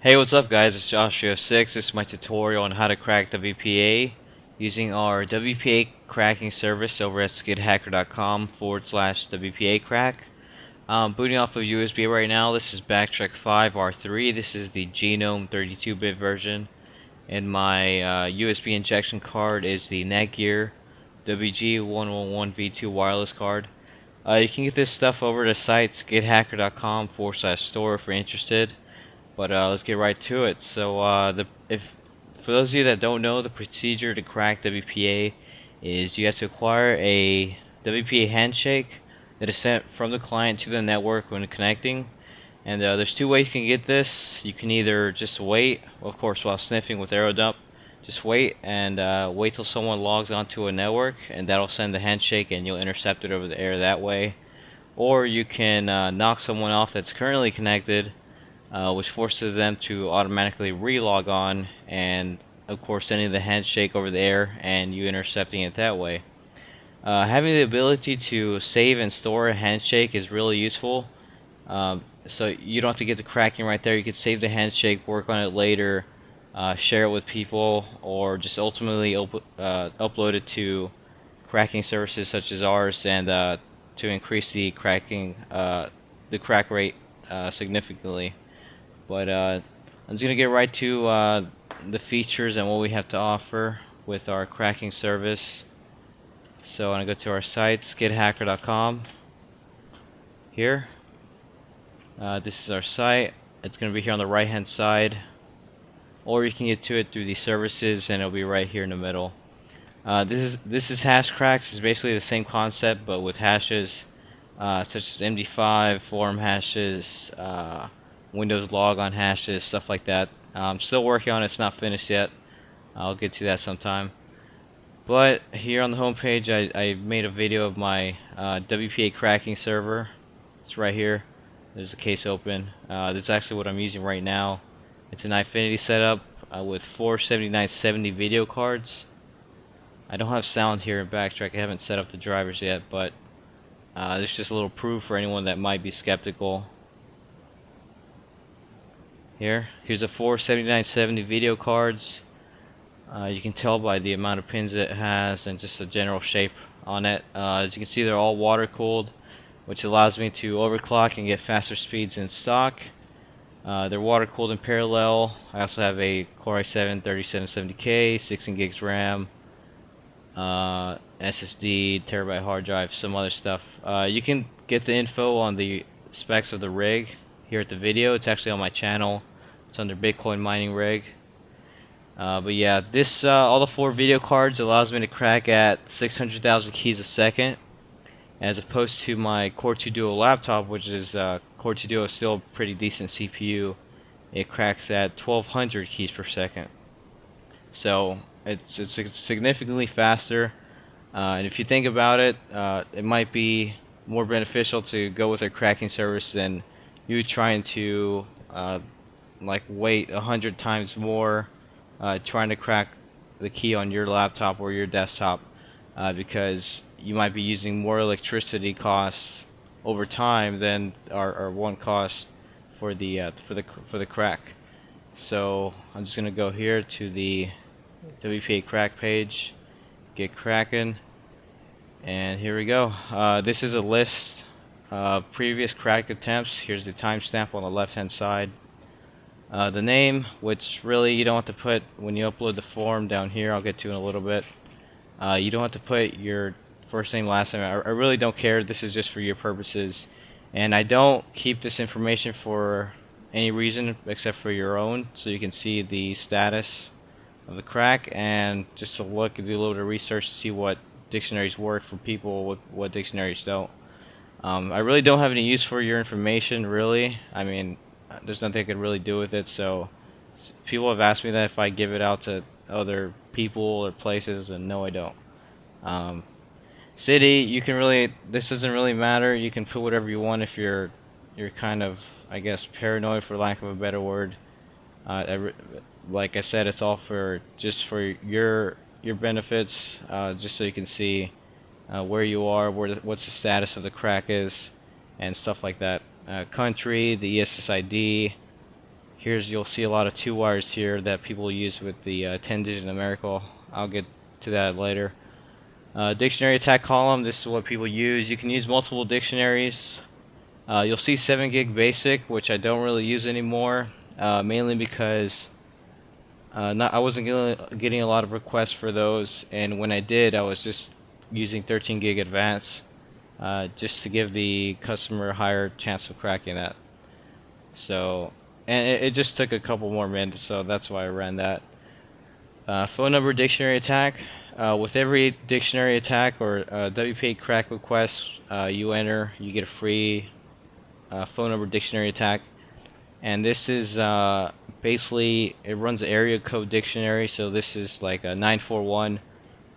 Hey, what's up guys, it's Joshua6. This is my tutorial on how to crack WPA using our WPA Cracking Service over at skidhacker.com/WPA Crack. Booting off of USB right now. This is Backtrack 5 R3. This is the Genome 32-bit version. And my USB injection card is the Netgear WG111V2 wireless card. You can get this stuff over to site skidhacker.com/store if you're interested. But let's get right to it. So for those of you that don't know, the procedure to crack WPA is you have to acquire a WPA handshake that is sent from the client to the network when connecting. And there's two ways you can get this. You can either just wait, of course, while sniffing with AeroDump. Just wait and wait till someone logs onto a network, and that'll send the handshake, and you'll intercept it over the air that way. Or you can knock someone off that's currently connected, which forces them to automatically re-log on, and of course sending the handshake over the air and you intercepting it that way. Having the ability to save and store a handshake is really useful. So you don't have to get the cracking right there. You could save the handshake, work on it later, share it with people, or just ultimately upload it to cracking services such as ours, and to increase the crack rate significantly. But I'm just going to get right to the features and what we have to offer with our cracking service. So I'm going to go to our site, skidhacker.com. Here. This is our site. It's going to be here on the right hand side. Or you can get to it through the services, and it'll be right here in the middle. This is hash cracks. It's basically the same concept, but with hashes such as MD5, form hashes, Windows logon hashes, stuff like that. I'm still working on it. It's not finished yet. I'll get to that sometime. But here on the home page, I made a video of my WPA Cracking Server. It's right here. There's the case open. This is actually what I'm using right now. It's an Infinity setup with 4 7970 video cards. I don't have sound here in Backtrack. I haven't set up the drivers yet, but there's just a little proof for anyone that might be skeptical. Here's a 4 7970 video cards. You can tell by the amount of pins it has and just the general shape on it. As you can see, they're all water cooled, which allows me to overclock and get faster speeds in stock. They're water cooled in parallel. I also have a Core i7 3770K, 16 gigs RAM, SSD, terabyte hard drive, some other stuff. You can get the info on the specs of the rig here at the video. It's actually on my channel. It's under Bitcoin mining rig. But yeah, this all the 4 video cards allows me to crack at 600,000 keys a second, as opposed to my Core 2 Duo laptop, which is Core 2 Duo is still a pretty decent CPU. It cracks at 1200 keys per second. So it's significantly faster. And if you think about it, it might be more beneficial to go with a cracking service than you trying to like wait 100 times more trying to crack the key on your laptop or your desktop, because you might be using more electricity costs over time than our one cost for the crack. So I'm just gonna go here to the WPA Crack Page, get cracking, and here we go. This is a list of previous crack attempts. Here's the timestamp on the left hand side. The name, which really you don't have to put when you upload the form down here. I'll get to in a little bit. You don't have to put your first name, last name. I really don't care. This is just for your purposes, and I don't keep this information for any reason except for your own, so you can see the status of the crack and just to look and do a little bit of research to see what dictionaries work for people, what dictionaries don't. I really don't have any use for your information, really. I mean, there's nothing I could really do with it. So people have asked me that if I give it out to other people or places, and no, I don't. City, you can really, this doesn't really matter. You can put whatever you want if you're kind of, I guess, paranoid, for lack of a better word. Like I said, it's all just for your benefits, just so you can see where you are, what's the status of the crack is, and stuff like that. Country, the ESSID. You'll see a lot of 2 wires here that people use with the 10-digit numerical. I'll get to that later. Dictionary attack column, this is what people use. You can use multiple dictionaries. You'll see 7 gig basic, which I don't really use anymore, mainly because I wasn't getting a lot of requests for those, and when I did, I was just using 13 gig advanced, just to give the customer a higher chance of cracking that. So, and it just took a couple more minutes, so that's why I ran that. Phone number dictionary attack. With every dictionary attack or WPA crack request you enter, you get a free phone number dictionary attack. And this is basically, it runs an area code dictionary, so this is like a 941.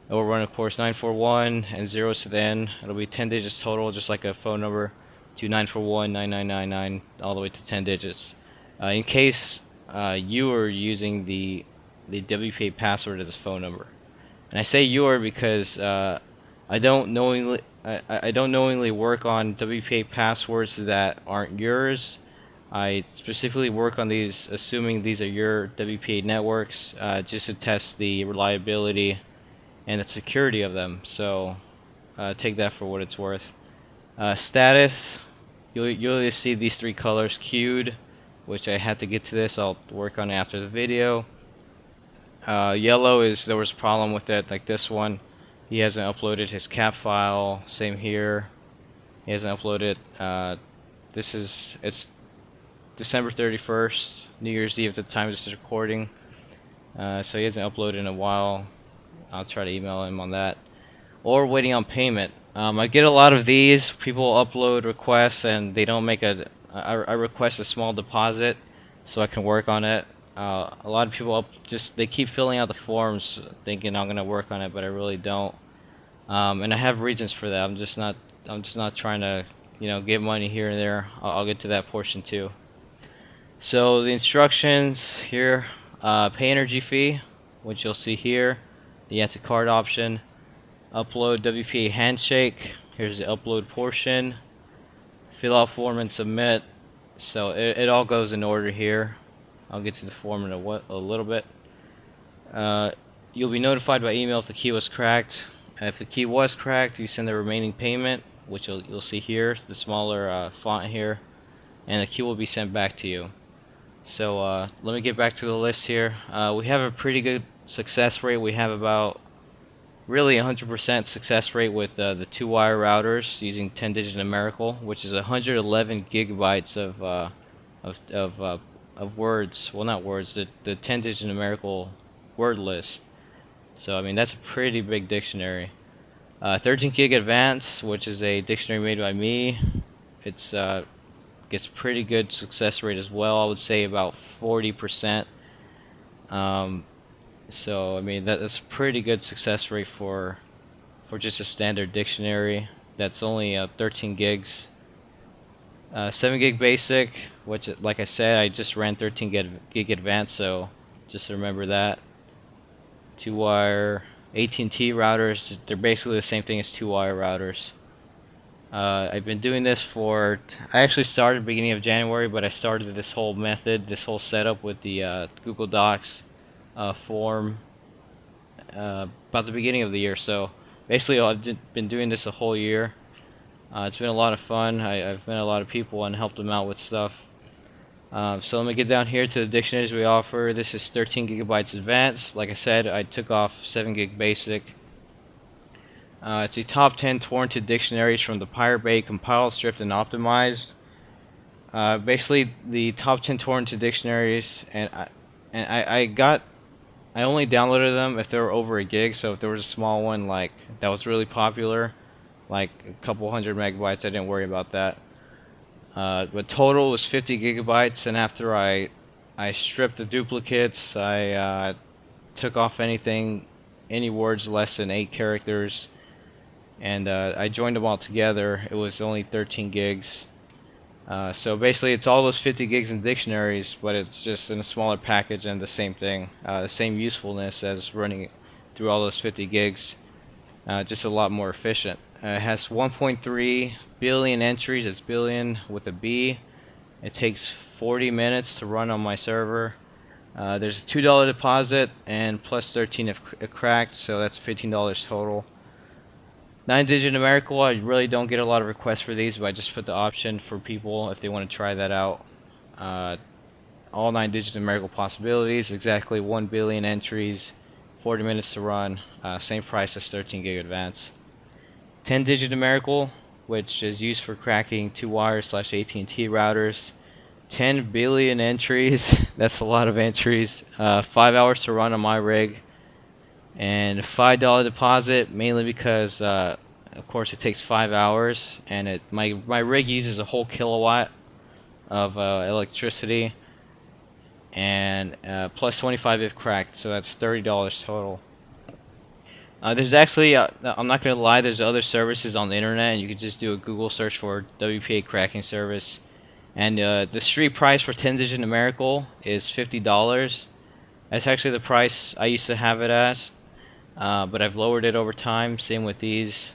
It will run, of course, 941 and zeros to the end. It'll be 10 digits total, just like a phone number, to 941 9999 all the way to 10 digits. In case you are using the WPA password of this phone number, and I say "your" because I don't knowingly work on WPA passwords that aren't yours. I specifically work on these assuming these are your WPA networks, just to test the reliability and the security of them. So take that for what it's worth. Status, you'll see these 3 colors queued, which I had to get to this. I'll work on it after the video. Yellow is there was a problem with it, like this one. He hasn't uploaded his cap file. Same here. He hasn't uploaded. It's December 31st, New Year's Eve at the time of this recording. So he hasn't uploaded in a while. I'll try to email him on that. Or waiting on payment. I get a lot of these. People upload requests and they don't make I request a small deposit so I can work on it. A lot of people they keep filling out the forms thinking I'm gonna work on it, but I really don't. And I have reasons for that. I'm just not trying to, get money here and there. I'll get to that portion too. So the instructions here, pay energy fee, which you'll see here, the add to cart option, upload WPA handshake, here's the upload portion, fill out form and submit. So it all goes in order here. I'll get to the form in a little bit. You'll be notified by email if the key was cracked. If the key was cracked, you send the remaining payment, which you'll see here, the smaller font here, and the key will be sent back to you. So let me get back to the list here. We have a pretty good success rate. We have about really 100% success rate with the 2-wire routers using 10-digit numerical, which is 111 gigabytes of words. Well, not words. The 10-digit numerical word list. So I mean that's a pretty big dictionary. 13 gig advanced, which is a dictionary made by me. It's gets pretty good success rate as well. I would say about 40%. So I mean that's a pretty good success rate for just a standard dictionary. That's only 13 gigs. 7 gig basic, which, like I said, I just ran 13 gig advanced, so just remember that. 2-wire AT&T routers, they're basically the same thing as 2-wire routers. I've been doing this I actually started beginning of January, but I started this whole method, this whole setup with the Google Docs form about the beginning of the year. So basically I've been doing this a whole year. It's been a lot of fun. I've met a lot of people and helped them out with stuff. So let me get down here to the dictionaries we offer. This is 13 gigabytes advanced. Like I said, I took off 7 gig basic. It's the top 10 torrented dictionaries from the Pirate Bay, compiled, stripped, and optimized. Basically, the top 10 torrented dictionaries, and I only downloaded them if they were over a gig. So if there was a small one like that was really popular, like a couple hundred megabytes, I didn't worry about that. But total was 50 gigabytes, and after I stripped the duplicates, I took off any words less than 8 characters, and I joined them all together. It was only 13 gigs. So basically it's all those 50 gigs in dictionaries, but it's just in a smaller package and the same thing, the same usefulness as running through all those 50 gigs, just a lot more efficient. It has 1.3 billion entries. It's billion with a B. It takes 40 minutes to run on my server. There's a $2 deposit and plus 13 if cracked, so that's $15 total. 9-digit numerical, I really don't get a lot of requests for these, but I just put the option for people if they want to try that out. All 9-digit numerical possibilities, exactly 1 billion entries, 40 minutes to run, same price as 13 gig advance. 10-digit numerical, which is used for cracking 2-wire/AT&T routers. 10 billion entries, that's a lot of entries. 5 hours to run on my rig. And $5 deposit, mainly because of course it takes 5 hours, and my rig uses a whole kilowatt of electricity, and plus 25 if cracked, so that's $30 total. There's actually, I'm not going to lie, there's other services on the internet, and you can just do a Google search for WPA Cracking Service. And the street price for 10-digit numerical is $50. That's actually the price I used to have it as, but I've lowered it over time. Same with these,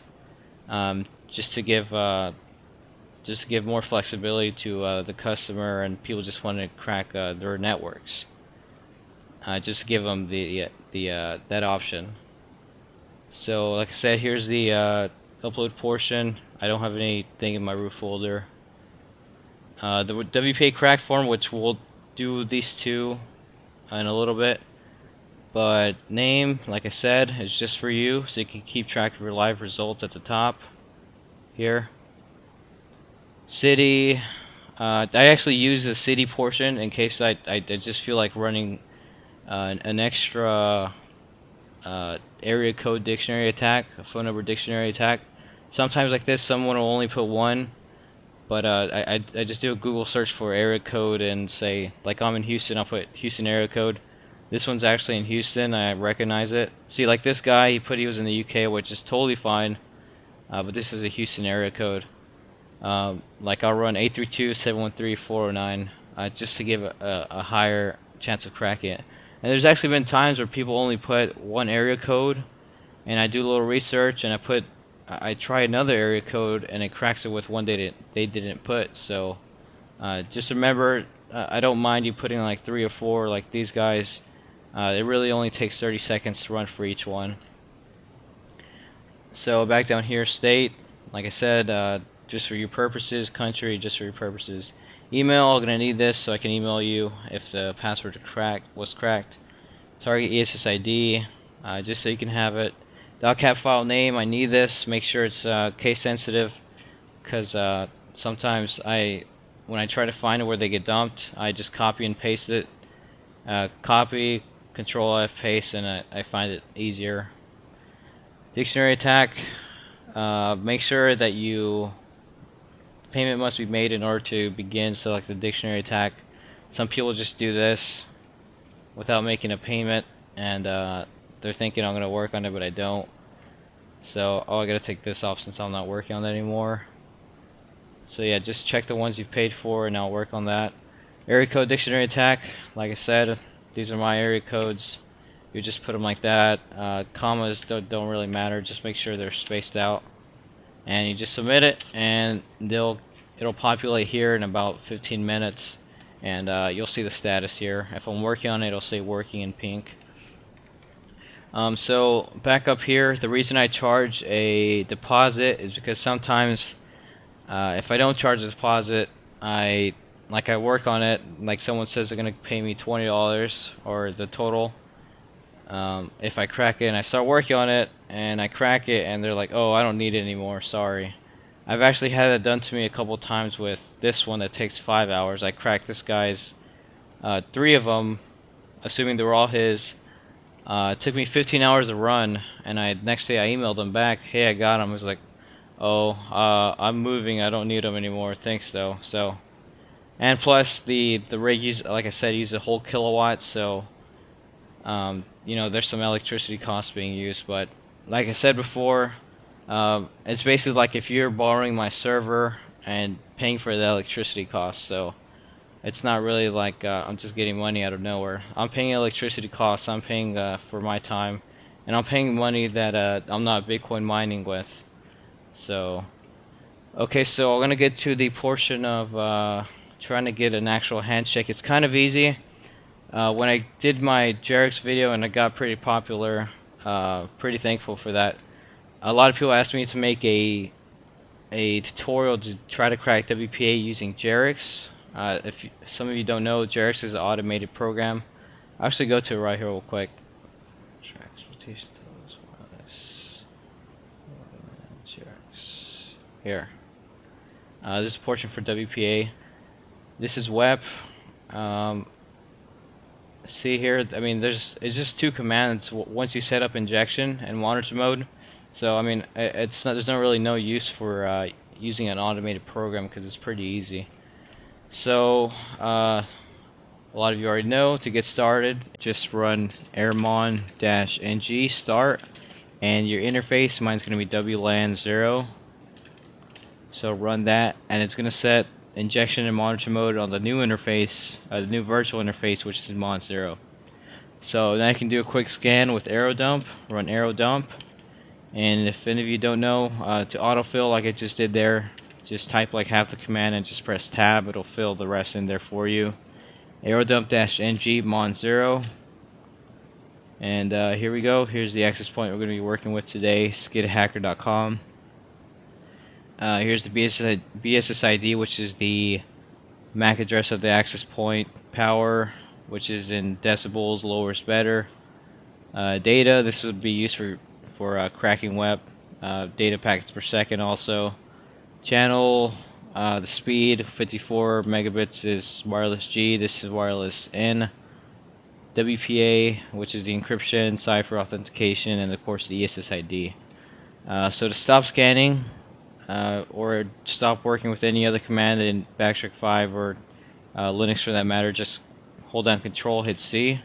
just to give more flexibility to the customer and people just want to crack their networks. Just to give them that option. So, like I said, here's the upload portion. I don't have anything in my root folder. The WPA crack form, which we'll do these two in a little bit, but name, like I said, is just for you, so you can keep track of your live results at the top here. City, I actually use the city portion in case I just feel like running an extra area code dictionary attack, a phone number dictionary attack. Sometimes like this, someone will only put one, but I just do a Google search for area code and say, like I'm in Houston, I'll put Houston area code. This one's actually in Houston, I recognize it. See, like this guy, he was in the UK, which is totally fine, but this is a Houston area code. Like I'll run 832-713-409 just to give a higher chance of cracking it. And there's actually been times where people only put one area code, and I do a little research and I try another area code and it cracks it with one they didn't put. So just remember, I don't mind you putting like 3 or 4 like these guys. It really only takes 30 seconds to run for each one. So back down here, state, like I said, just for your purposes. Country, just for your purposes. Email, I'm gonna need this so I can email you if the password was cracked. Target ESSID, just so you can have it. .cap file name, I need this. Make sure it's case sensitive, because sometimes when I try to find it where they get dumped, I just copy and paste it. Copy, Control F, paste, and I find it easier. Dictionary attack, make sure that payment must be made in order to begin. Select the dictionary attack. Some people just do this without making a payment, and they're thinking I'm going to work on it, but I don't. So I gotta take this off since I'm not working on that anymore. So yeah, just check the ones you've paid for and I'll work on that. Area code dictionary attack, like I said, these are my area codes. You just put them like that. Commas don't really matter, just make sure they're spaced out. And you just submit it, and it'll populate here in about 15 minutes, and you'll see the status here. If I'm working on it, it'll say working in pink. So back up here, the reason I charge a deposit is because sometimes if I don't charge a deposit, I work on it, like someone says they're gonna pay me $20 or the total. If I crack it and I start working on it and I crack it and they're like, oh, I don't need it anymore, sorry. I've actually had that done to me a couple times with this one that takes 5 hours. I cracked this guy's 3 of them, assuming they were all his. It took me 15 hours to run, and next day I emailed them back, hey, I got them. I was like, oh, I'm moving, I don't need them anymore, thanks though. So, and plus the rig like I said, uses a whole kilowatt, so you know, there's some electricity costs being used, but like I said before, it's basically like if you're borrowing my server and paying for the electricity costs, so it's not really like I'm just getting money out of nowhere. I'm paying electricity costs, I'm paying for my time, and I'm paying money that I'm not Bitcoin mining with. So, okay, so I'm gonna get to the portion of trying to get an actual handshake. It's kind of easy. When I did my Jerix video and it got pretty popular, pretty thankful for that. A lot of people asked me to make a tutorial to try to crack WPA using Jerix. Some of you don't know, Jerix is an automated program. I'll actually go to it right here real quick. Here. This is a portion for WPA. This is Wpa. See here, I mean, it's just two commands once you set up injection and monitor mode. So I mean, there's not really no use for using an automated program because it's pretty easy. So a lot of you already know, to get started, just run airmon-ng start, and your interface, mine's going to be WLAN 0. So run that, and it's going to set injection and monitor mode on the new interface, the new virtual interface, which is mon 0. So then I can do a quick scan with arrow dump, run arrow dump, and if any of you don't know, to autofill like I just did there, just type like half the command and just press tab, it'll fill the rest in there for you. Arrow dump-ng mon 0, and here we go. Here's the access point we're going to be working with today, skidhacker.com. Here's the BSS ID, which is the MAC address of the access point. Power, which is in decibels, lower is better. Data, this would be used for cracking web. Data packets per second also. Channel, the speed, 54 megabits is wireless G, this is wireless N. WPA, which is the encryption, cipher authentication, and of course the SSID. So to stop scanning, or stop working with any other command in Backtrack 5 or Linux for that matter, just hold down Control, hit C,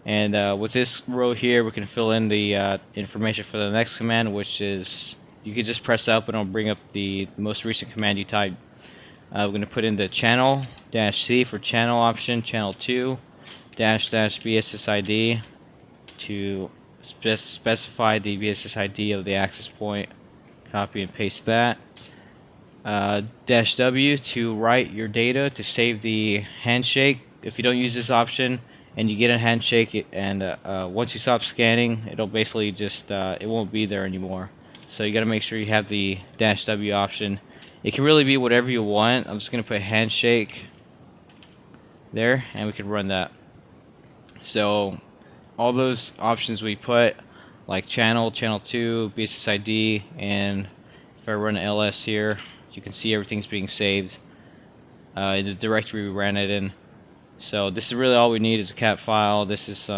and with this row here we can fill in the information for the next command, which is, you can just press up and it'll bring up the most recent command you type. We're going to put in the channel-C for channel option, channel 2 --BSSID to specify the BSSID of the access point. Copy and paste that. -W to write your data to save the handshake. If you don't use this option and you get a handshake, and once you stop scanning, it'll basically just it won't be there anymore. So you got to make sure you have the -W option. It can really be whatever you want. I'm just gonna put handshake there, and we can run that. So all those options we put, like channel, channel 2, BSSID, and if I run ls here, you can see everything's being saved in the directory we ran it in. So this is really all we need is a cat file. This is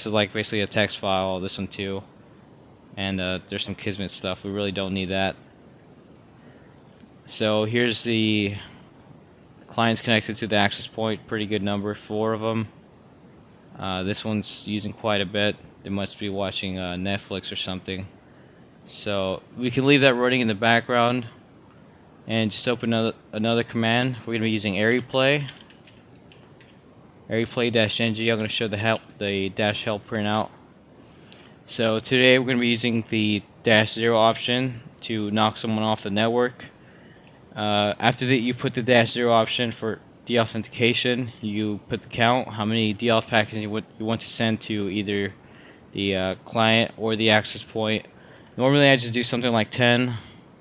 like basically a text file, this one too, and there's some Kismet stuff. We really don't need that. So here's the clients connected to the access point, pretty good number, 4 of them. This one's using quite a bit. They must be watching Netflix or something. So we can leave that running in the background and just open another command. We're going to be using AirPlay. AirPlay-ng. I'm going to show the -help printout. So today we're going to be using the -0 option to knock someone off the network. After that, you put the -0 option for deauthentication. You put the count, how many deauth packets you want to send to either the client or the access point. Normally I just do something like 10,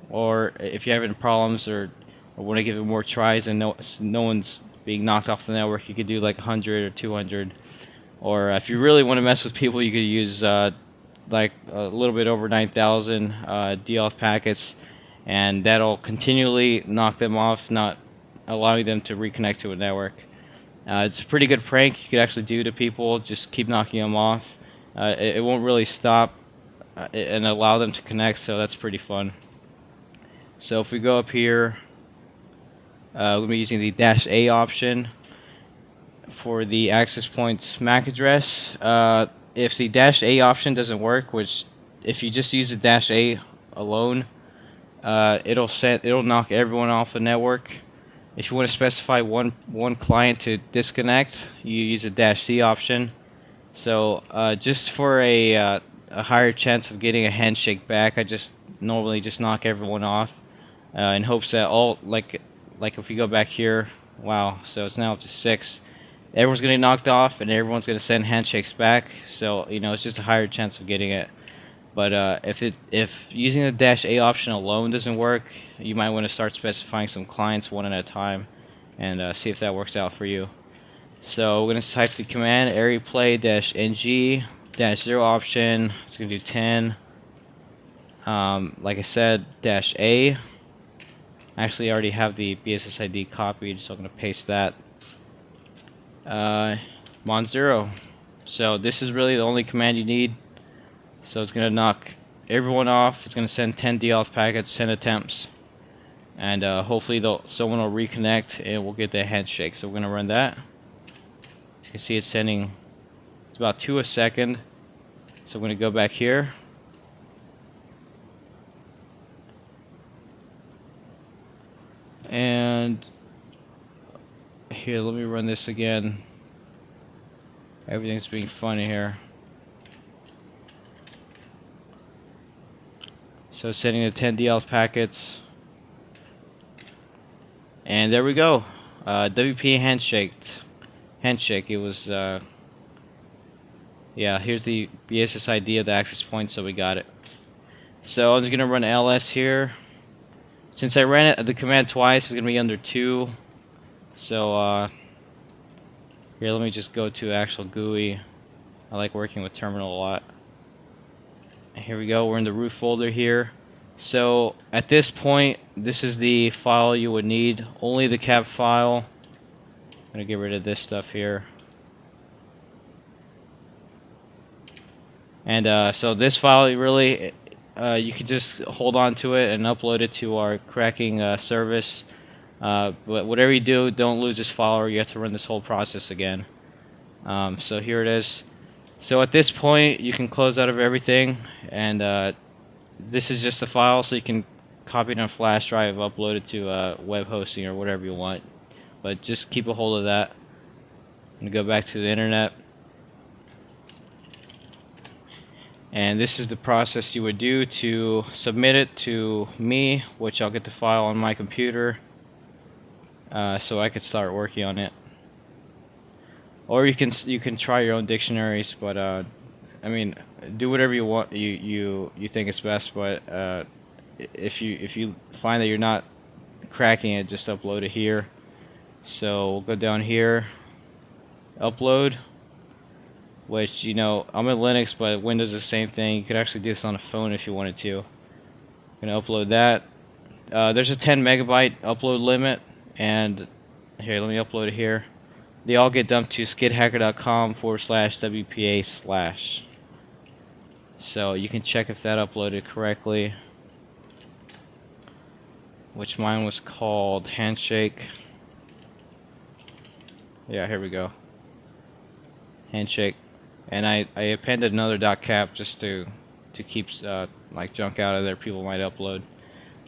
or if you're having problems or want to give it more tries and no one's being knocked off the network, you could do like 100 or 200. Or if you really want to mess with people, you could use like a little bit over 9,000 deauth packets, and that'll continually knock them off, not allowing them to reconnect to a network. It's a pretty good prank you could actually do to people. Just keep knocking them off. It won't really stop and allow them to connect, so that's pretty fun. So if we go up here, we're going to be using the -A option for the access point's MAC address. If the -A option doesn't work, which if you just use the -A alone, it'll knock everyone off the network. If you want to specify one client to disconnect, you use a -C option. So just for a higher chance of getting a handshake back, I just normally just knock everyone off in hopes that all, like if we go back here, Wow, so it's now up to 6. Everyone's gonna get knocked off, and everyone's gonna send handshakes back. So you know, it's just a higher chance of getting it. But if using the -A option alone doesn't work, you might want to start specifying some clients one at a time, and see if that works out for you. So we're gonna type the command -ng-0 option. It's gonna do 10. Like I said, -A. Actually, I already have the BSSID copied, so I'm gonna paste that. Mon 0. So this is really the only command you need. So it's gonna knock everyone off. It's gonna send 10 deauth packets, 10 attempts, and hopefully someone will reconnect and we'll get the handshake. So we're gonna run that. As you can see, it's sending. It's about 2 a second. So I'm gonna go back here. And here, let me run this again. Everything's being funny here. So sending the 10 deauth packets. And there we go. WPA handshake. It was yeah, here's the BSSID of the access point, so we got it. So I'm just gonna run ls here. Since I ran the command twice, it's gonna be under 2. So here, let me just go to actual GUI. I like working with terminal a lot. Here we go, we're in the root folder here. So at this point, this is the file you would need, only the cap file. I'm gonna get rid of this stuff here. And so this file, really, you can just hold on to it and upload it to our cracking service. But whatever you do, don't lose this file or you have to run this whole process again. So here it is. So at this point, you can close out of everything, and this is just the file, so you can copy it on a flash drive, upload it to web hosting or whatever you want. But just keep a hold of that. I'm going to go back to the internet. And this is the process you would do to submit it to me, which I'll get the file on my computer, so I could start working on it. Or you can try your own dictionaries, but I mean, do whatever you want, you think is best. But if you find that you're not cracking it, just upload it here. So we'll go down here, upload. Which, you know, I'm in Linux, but Windows is the same thing. You could actually do this on a phone if you wanted to. I'm gonna upload that. There's a 10 megabyte upload limit, and here, let me upload it here. They all get dumped to skidhacker.com/WPA/. So you can check if that uploaded correctly. Which mine was called Handshake. Yeah, here we go. Handshake. And I appended another .cap just to keep like junk out of there people might upload.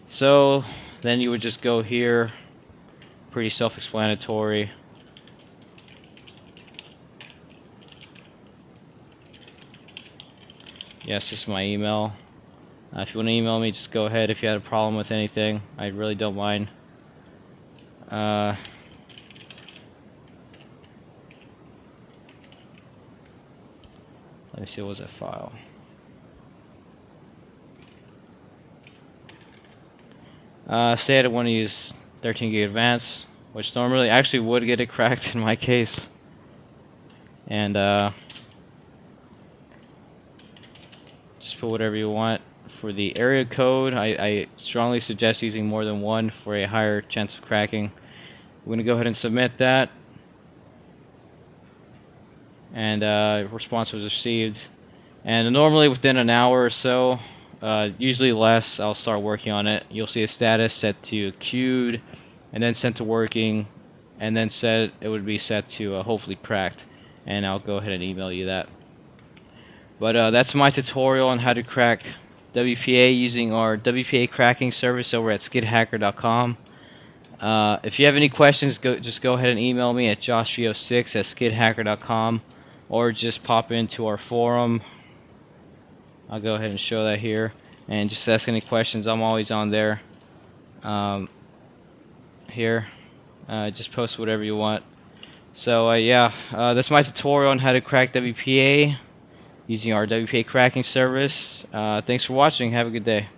So then you would just go here. Pretty self-explanatory. Yes, this is my email. If you want to email me, just go ahead. If you had a problem with anything, I really don't mind. Let me see, what was that file? Say I don't want to use 13 gig advanced, which normally actually would get it cracked in my case. And just put whatever you want. For the area code, I strongly suggest using more than one for a higher chance of cracking. We're going to go ahead and submit that. And response was received. And normally within an hour or so, usually less, I'll start working on it. You'll see a status set to queued, and then sent to working, and then it would be set to hopefully cracked. And I'll go ahead and email you that. But that's my tutorial on how to crack WPA using our WPA Cracking Service over at skidhacker.com. If you have any questions, just go ahead and email me at josh306@skidhacker.com, or just pop into our forum. I'll go ahead and show that here, and just ask any questions. I'm always on there. Here, Just post whatever you want. So yeah, that's my tutorial on how to crack WPA using our WPA Cracking Service. Thanks for watching. Have a good day.